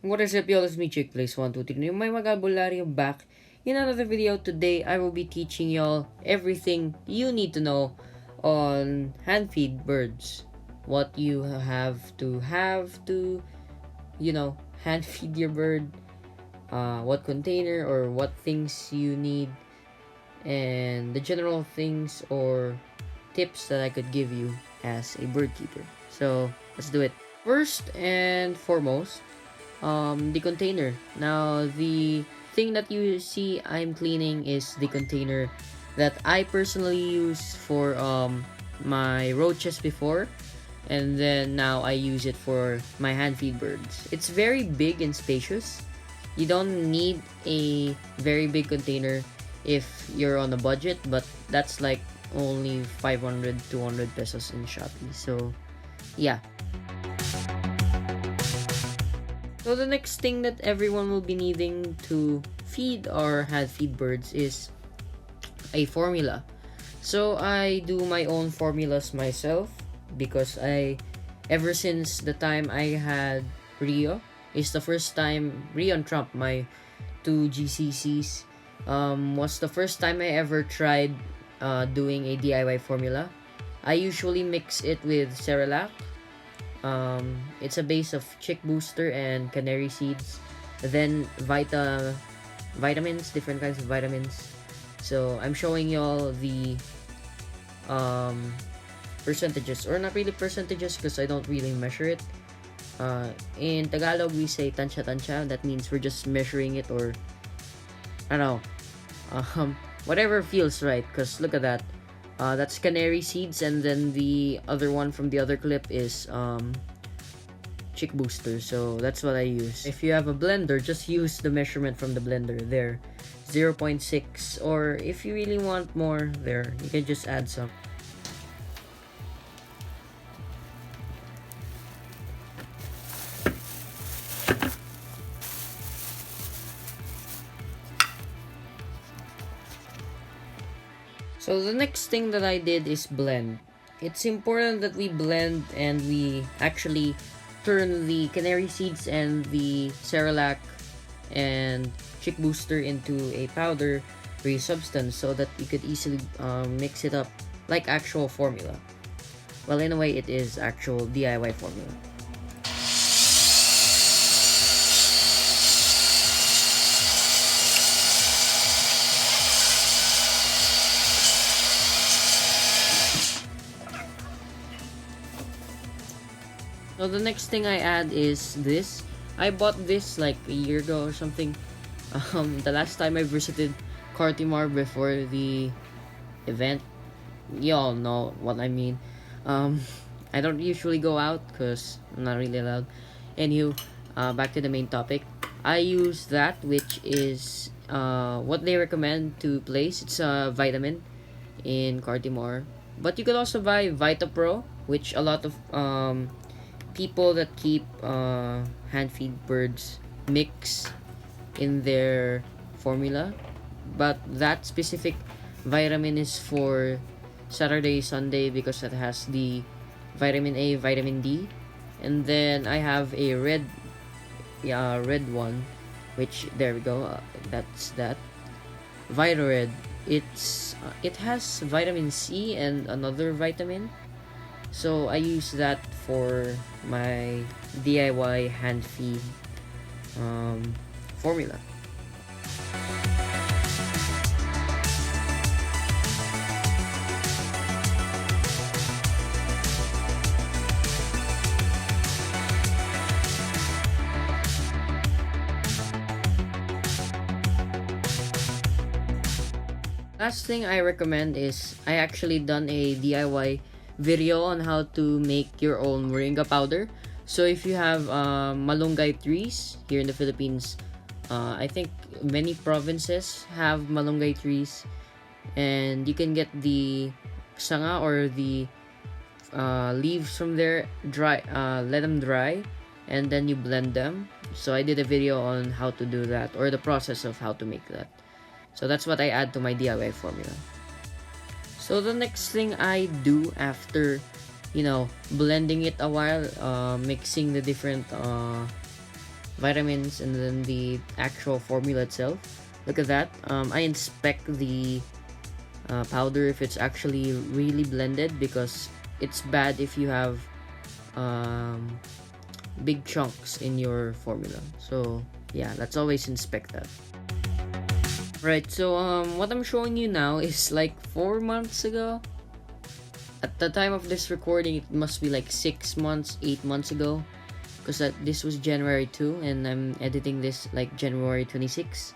What is up, y'all? It's me, Chick Place 123. Mahiwagang Albularyo back in another video. Today, I will be teaching y'all everything you need to know on hand feed birds. What you have to hand feed your bird. What container or what things you need, and the general things or tips that I could give you as a bird keeper. So let's do it. First and foremost, the container. Now, the thing that you see I'm cleaning is the container that I personally use for my roaches before, and then now I use it for my hand feed birds. It's very big and spacious. You don't need a very big container if you're on a budget, but that's like only 500 200 pesos in Shopee. So yeah. So the next thing that everyone will be needing to feed or hand feed birds is a formula. So I do my own formulas myself because ever since the time I had Rio, is the first time Rio and Trump, my two GCCs, was the first time I ever tried doing a DIY formula. I usually mix it with Cerelac. It's a base of chick booster and canary seeds, then vitamins, different kinds of vitamins. So I'm showing y'all the percentages, or not really percentages because I don't really measure it. In Tagalog we say tansya. That means we're just measuring it, or I don't know, whatever feels right, because look at that. That's canary seeds, and then the other one from the other clip is chick booster. So that's what I use. If you have a blender, just use the measurement from the blender there, 0.6, or if you really want more there, you can just add some. So the next thing that I did is blend. It's important that we blend and we actually turn the canary seeds and the Cerelac and chick booster into a powder-free substance so that you could easily mix it up like actual formula. Well, in a way, it is actual DIY formula. So the next thing I add is this. I bought this like a year ago or something. The last time I visited Cartimar before the event. Y'all know what I mean. I don't usually go out because I'm not really allowed. Anywho, back to the main topic. I use that, which is what they recommend to place. It's a vitamin in Cartimar. But you could also buy Vita Pro, which a lot of people that keep hand feed birds mix in their formula. But that specific vitamin is for Saturday, Sunday, because it has the vitamin A, vitamin D. And then I have a red one, which there we go. That's that Vita Red. It has vitamin C and another vitamin. So I use that for my DIY hand feed formula. Last thing I recommend is I actually done a DIY video on how to make your own moringa powder. So if you have malunggay trees here in the Philippines, I think many provinces have malunggay trees, and you can get the sanga or the leaves from there, let them dry, and then you blend them. So I did a video on how to do that, or the process of how to make that. So that's what I add to my DIY formula. So the next thing I do after, blending it a while, mixing the different vitamins, and then the actual formula itself. Look at that. I inspect the powder if it's actually really blended, because it's bad if you have um, big chunks in your formula. So yeah, let's always inspect that. Right, so what I'm showing you now is like 4 months ago. At the time of this recording, it must be like 6 months, 8 months ago, because this was January 2, and I'm editing this like January 26.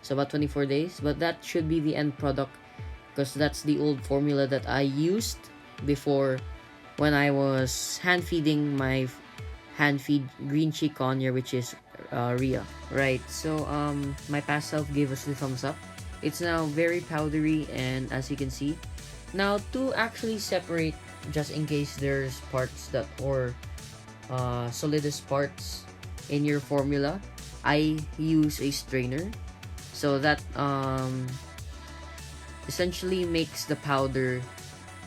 So about 24 days, but that should be the end product, because that's the old formula that I used before when I was hand feeding my hand feed green cheek conure, which is Rhea. Right, so my past self gave us the thumbs up. It's now very powdery, and as you can see, now to actually separate, just in case there's parts that, or solidus parts in your formula, I use a strainer, so that essentially makes the powder,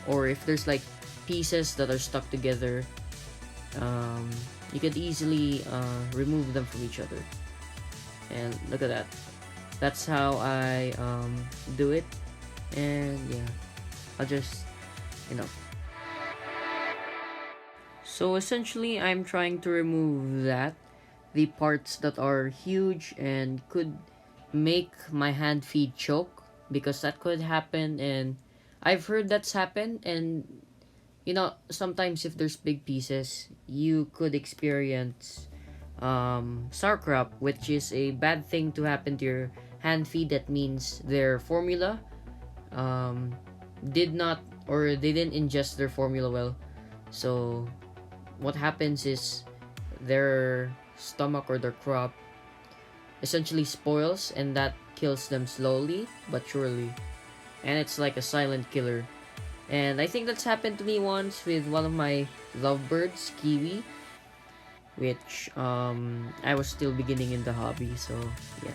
or if there's like pieces that are stuck together, um, you could easily remove them from each other. And look at that. That's how I do it. And yeah, I'll just, you know. So essentially, I'm trying to remove that, the parts that are huge and could make my hand feed choke, because that could happen, and I've heard that's happened. And sometimes if there's big pieces, you could experience sauerkraut, which is a bad thing to happen to your hand feed. That means their formula um, did not, or they didn't ingest their formula well. So what happens is their stomach or their crop essentially spoils, and that kills them slowly but surely. And it's like a silent killer. And I think that's happened to me once with one of my lovebirds, Kiwi, which I was still beginning in the hobby, so yeah.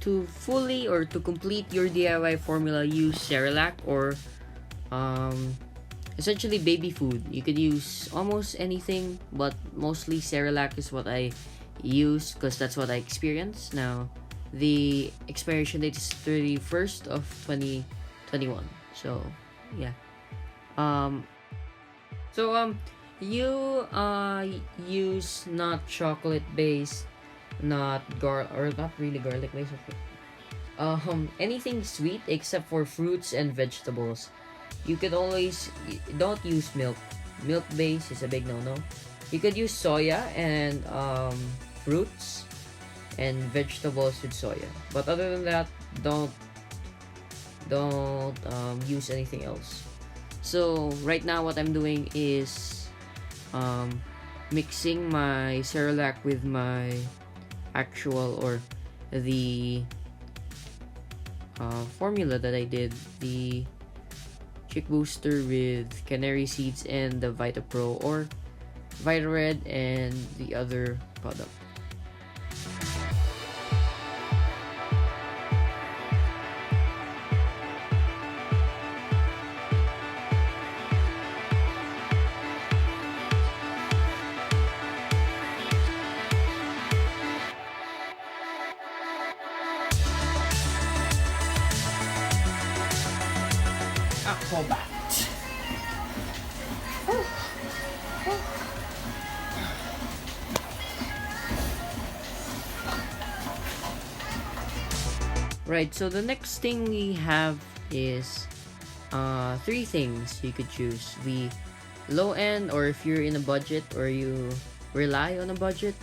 To fully or to complete your DIY formula, use Cerelac, or um, essentially baby food. You could use almost anything, but mostly Cerelac is what I use, because that's what I experienced. Now, the expiration date is 31st of 2021. So, yeah. Um, so you use not chocolate based, not or not really garlic based. Anything sweet except for fruits and vegetables. You could always don't use milk. Milk base is a big no-no. You could use soya and fruits and vegetables with soya. But other than that, don't use anything else. So right now, what I'm doing is um, mixing my Cerelac with my actual, or the formula that I did, the Chick Booster with Canary Seeds and the Vita Pro or Vita Red and the other product. Acrobat. Right, so the next thing we have is three things you could choose. The low end, or if you're in a budget or you rely on a budget,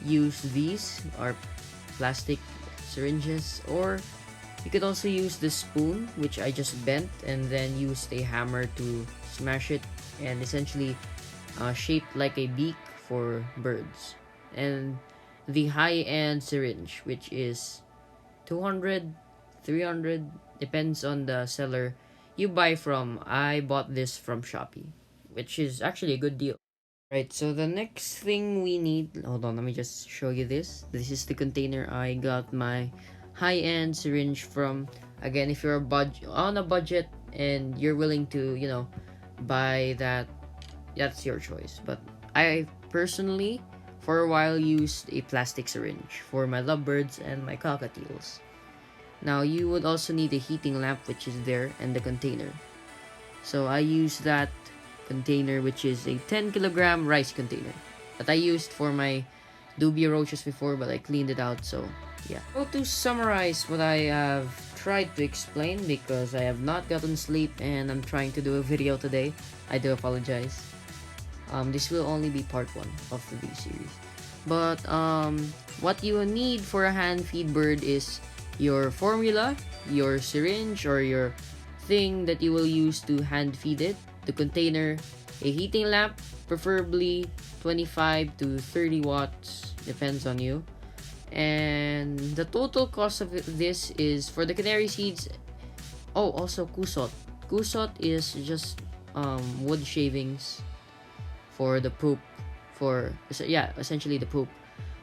use these, are plastic syringes, or you could also use the spoon, which I just bent and then used a hammer to smash it, and essentially shaped like a beak for birds. And the high-end syringe, which is 200, 300, depends on the seller you buy from. I bought this from Shopee, which is actually a good deal. Right, so the next thing we need, hold on, let me just show you this. This is the container I got my high-end syringe from. Again, if you're on a budget and you're willing to, buy that, that's your choice. But I personally, for a while, used a plastic syringe for my lovebirds and my cockatiels. Now, you would also need a heating lamp, which is there, and the container. So I use that container, which is a 10 kilogram rice container that I used for my dubia roaches before, but I cleaned it out. So yeah. So to summarize what I have tried to explain, because I have not gotten sleep and I'm trying to do a video today, I do apologize. This will only be part 1 of the V series. But what you need for a hand feed bird is your formula, your syringe or your thing that you will use to hand feed it, the container, a heating lamp, preferably 25 to 30 watts, depends on you. And the total cost of this is for the canary seeds. Oh, also kusot. Kusot is just wood shavings for the poop, essentially the poop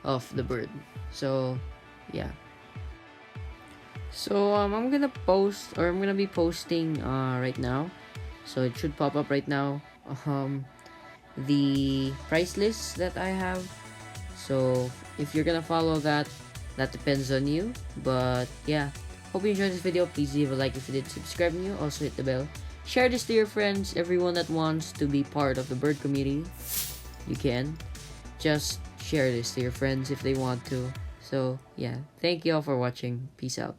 of the bird. So yeah. So I'm gonna be posting right now. So it should pop up right now. The price list that I have. So if you're gonna follow that, that depends on you. But yeah, hope you enjoyed this video. Please leave a like if you did. Subscribe new. Also hit the bell. Share this to your friends. Everyone that wants to be part of the bird community, you can. Just share this to your friends if they want to. So yeah, thank you all for watching. Peace out.